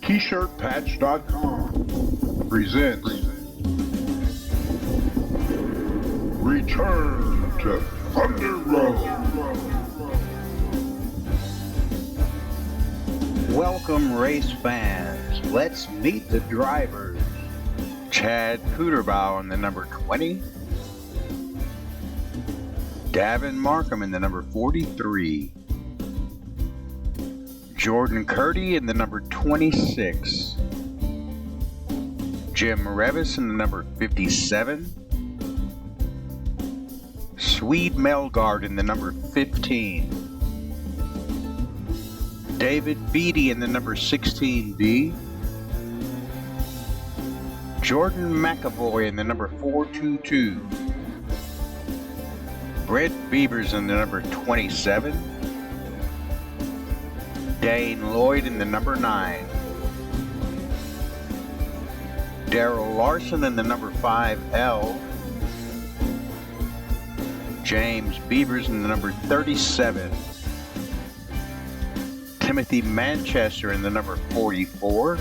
T-shirtpatch.com presents Return to Thunder Road. Welcome, race fans. Let's meet the drivers. Chad Puderbaugh in the number 20. Davin Markham in the number 43. Jordan Curdy in the number 26. Jim Revis in the number 57. Swede Melgaard in the number 15. David Beatty in the number 16B. Jordan McAvoy in the number 422. Brett Beavers in the number 27. Dane Lloyd in the number 9. Daryl Larson in the number 5L. James Beavers in the number 37. Timothy Manchester in the number 44.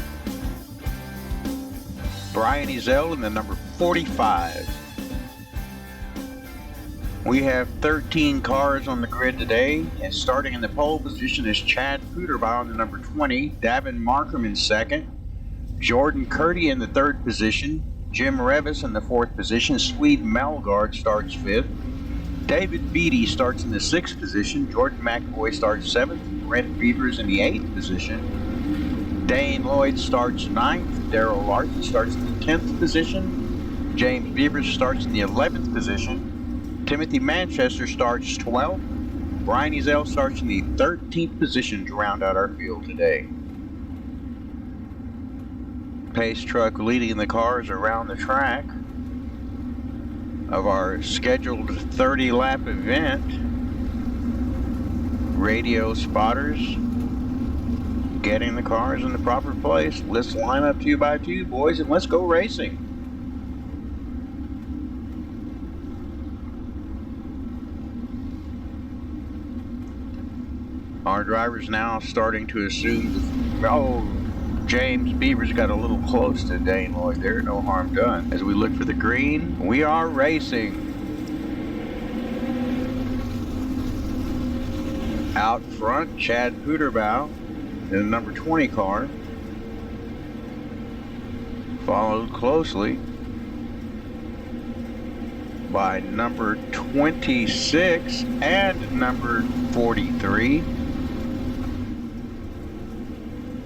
Brian Ezell in the number 45. We have 13 cars on the grid today, and starting in the pole position is Chad Puderbaugh in the number 20, Davin Markham in second, Jordan Curdy in the third position, Jim Revis in the fourth position, Swede Melgaard starts fifth, David Beatty starts in the sixth position, Jordan McAvoy starts seventh, Brent Beavers in the eighth position, Dane Lloyd starts ninth, Daryl Larson starts in the 10th position, James Beavers starts in the 11th position, Timothy Manchester starts 12th. Brian Ezell starts in the 13th position to round out our field today. Pace truck leading the cars around the track of our scheduled 30-lap event. Radio spotters getting the cars in the proper place. Let's line up 2 by 2, boys, and let's go racing. Our driver's now starting to assume James Beavers got a little close to Dane Lloyd there. No harm done. As we look for the green, we are racing. Out front, Chad Puderbaugh in the number 20 car. Followed closely by number 26 and number 43.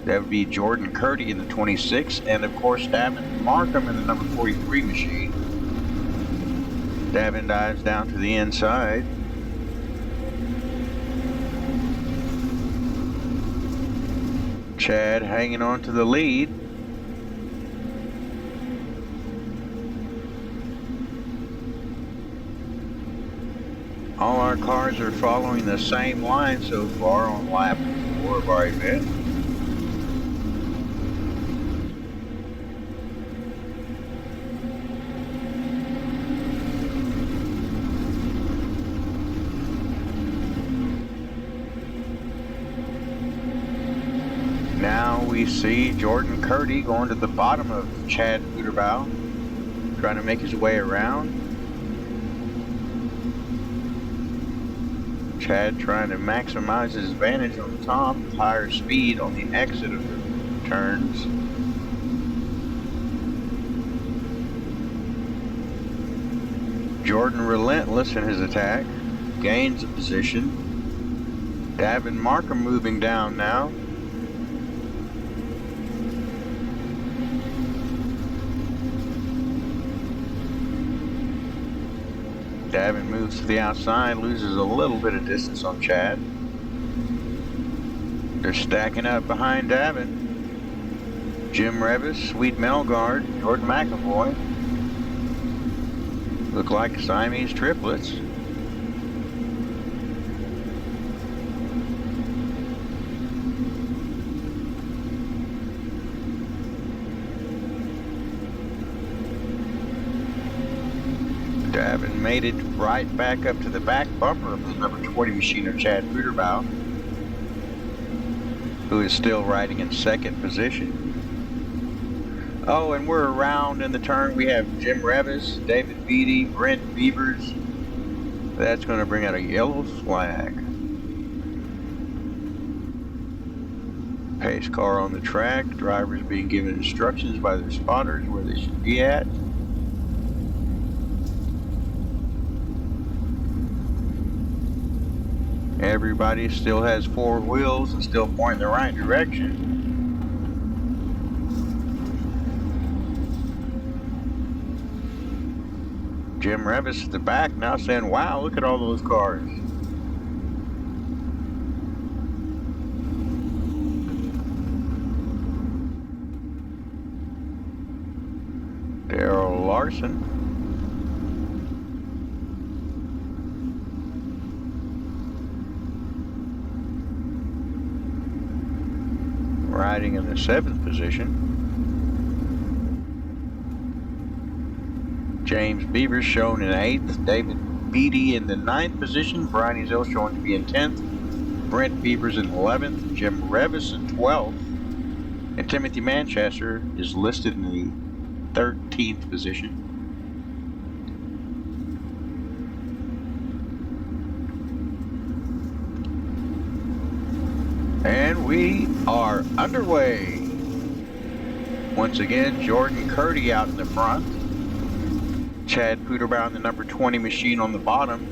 That would be Jordan Curdy in the 26, and of course Davin Markham in the number 43 machine. Davin dives down to the inside. Chad hanging on to the lead. All our cars are following the same line so far on lap 4 of our event. Now we see Jordan Curdy going to the bottom of Chad Puderbaugh, trying to make his way around. Chad trying to maximize his advantage on the top, higher speed on the exit of the turns. Jordan relentless in his attack, gains a position. Davin Markham moving down now. Davin moves to the outside, loses a little bit of distance on Chad. They're stacking up behind Davin. Jim Revis, Swede Melgaard, Jordan McAvoy. Look like Siamese triplets. made it right back up to the back bumper of the number 20 machine of Chad Puderbaugh, who is still riding in second position. Oh, and we're around in the turn. We have Jim Revis, David Beatty, Brent Beavers. That's going to bring out a yellow flag. Pace car on the track. Drivers being given instructions by their spotters where they should be at. Everybody still has four wheels and still pointing the right direction. Jim Revis at the back now saying, wow, look at all those cars. Darrell Larson. Riding in the 7th position. James Beavers shown in 8th. David Beatty in the 9th position. Brian Ezel showing to be in 10th. Brent Beavers in 11th. Jim Revis in 12th. And Timothy Manchester is listed in the 13th position. And we are underway. Once again, Jordan Curdy out in the front. Chad Puderbaugh in the number 20 machine on the bottom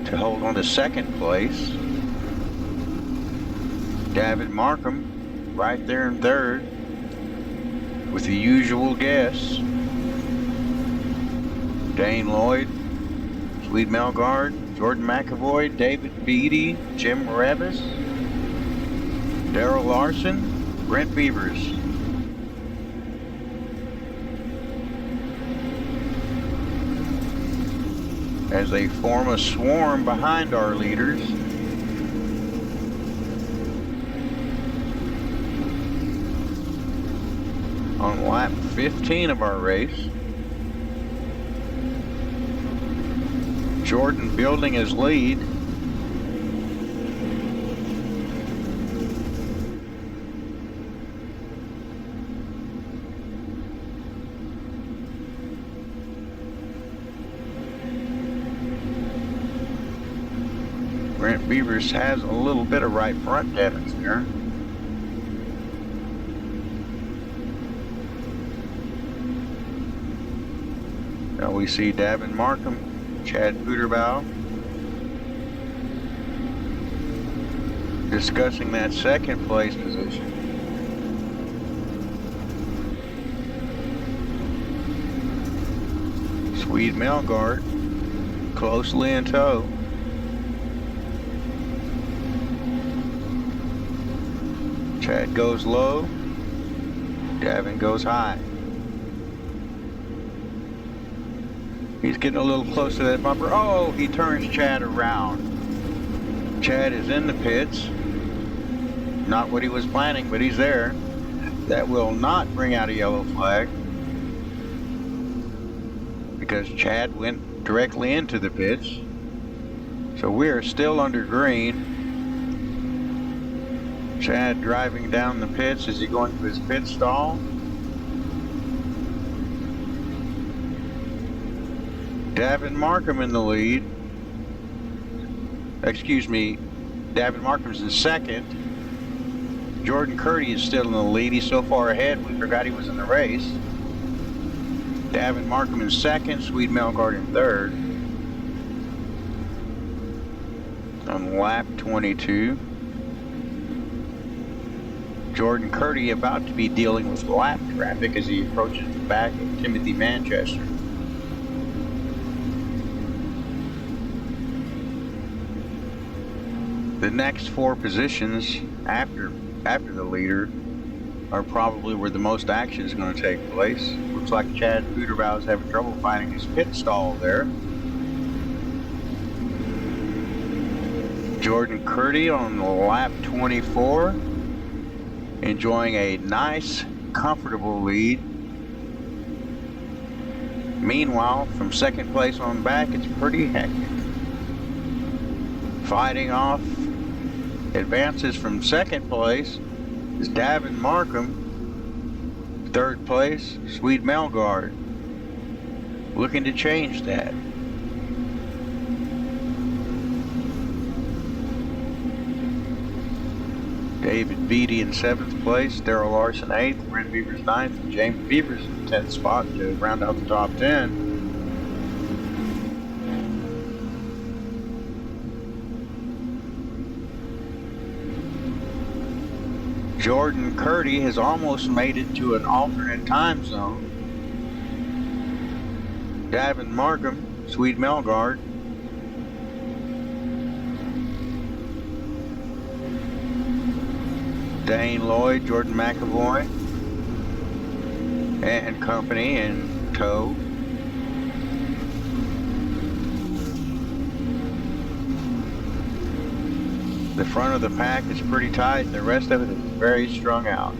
to hold on to second place. David Markham right there in third with the usual guests. Dane Lloyd, Swede Melgard, Jordan McAvoy, David Beatty, Jim Revis, Darrell Larson, Brent Beavers. As they form a swarm behind our leaders. On lap 15 of our race. Jordan building his lead. Brent Beavers has a little bit of right front damage there. Now we see Davin Markham, Chad Puderbaugh discussing that second place position. Swede Melgard closely in tow. Chad goes low, Davin goes high. He's getting a little close to that bumper. Oh, he turns Chad around. Chad is in the pits. Not what he was planning, but he's there. That will not bring out a yellow flag because Chad went directly into the pits. So we're still under green. Chad driving down the pits. Is he going to his pit stall? Davin Markham in the lead. Excuse me, Davin Markham's in second. Jordan Curdy is still in the lead. He's so far ahead we forgot he was in the race. Davin Markham in second, Swede Melgard in third. On lap 22. Jordan Curdy about to be dealing with lap traffic as he approaches the back of Timothy Manchester. The next four positions after the leader are probably where the most action is going to take place. Looks like Chad Puderbaugh is having trouble finding his pit stall there. Jordan Curdy on lap 24. Enjoying a nice, comfortable lead. Meanwhile, from second place on back, it's pretty hectic. Fighting off advances from second place is Davin Markham. Third place, Swede Melgard. Looking to change that. David Beatty in 7th place, Darrell Larson 8th, Brent Beavers 9th, and James Beavers in 10th spot to round out the top 10. Jordan Curdy has almost made it to an alternate time zone. Davin Markham, Swede Melgard. Dane Lloyd, Jordan McAvoy, and company in tow. The front of the pack is pretty tight, and the rest of it is very strung out,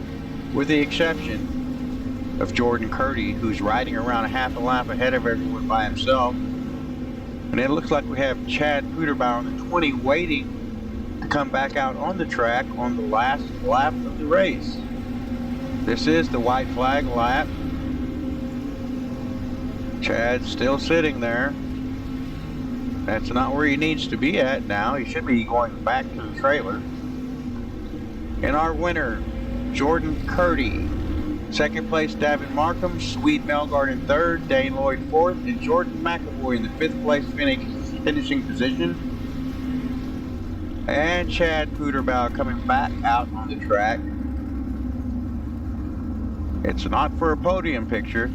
with the exception of Jordan Curdy, who's riding around a half a lap ahead of everyone by himself. And it looks like we have Chad Puderbaugh on the 20 waiting to come back out on the track on the last lap of the race. This is the white flag lap. Chad's still sitting there. That's not where he needs to be at now. He should be going back to the trailer. And our winner, Jordan Curdy. Second place, Davin Markham, Swede Melgard in third, Dane Lloyd fourth, and Jordan McAvoy in the 5th place finishing position. And Chad Puderbaugh coming back out on the track. It's not for a podium picture.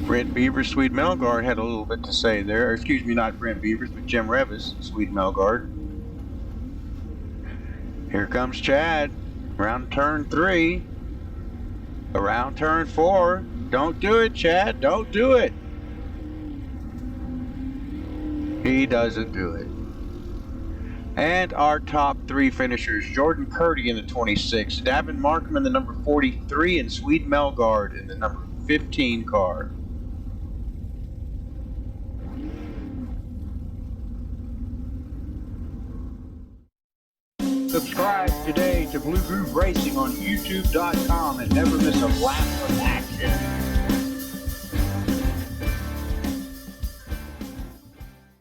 Brent Beavers, Swede Melgard had a little bit to say there. Or, excuse me, not Brent Beavers, but Jim Revis, Swede Melgard. Here comes Chad. Around turn 3. Around turn 4. Don't do it, Chad. Don't do it. He doesn't do it. And our top 3 finishers, Jordan Curdy in the 26, Davin Markham in the number 43, and Swede Melgard in the number 15 car. Subscribe today to Blue Groove Racing on YouTube.com and never miss a lap of action.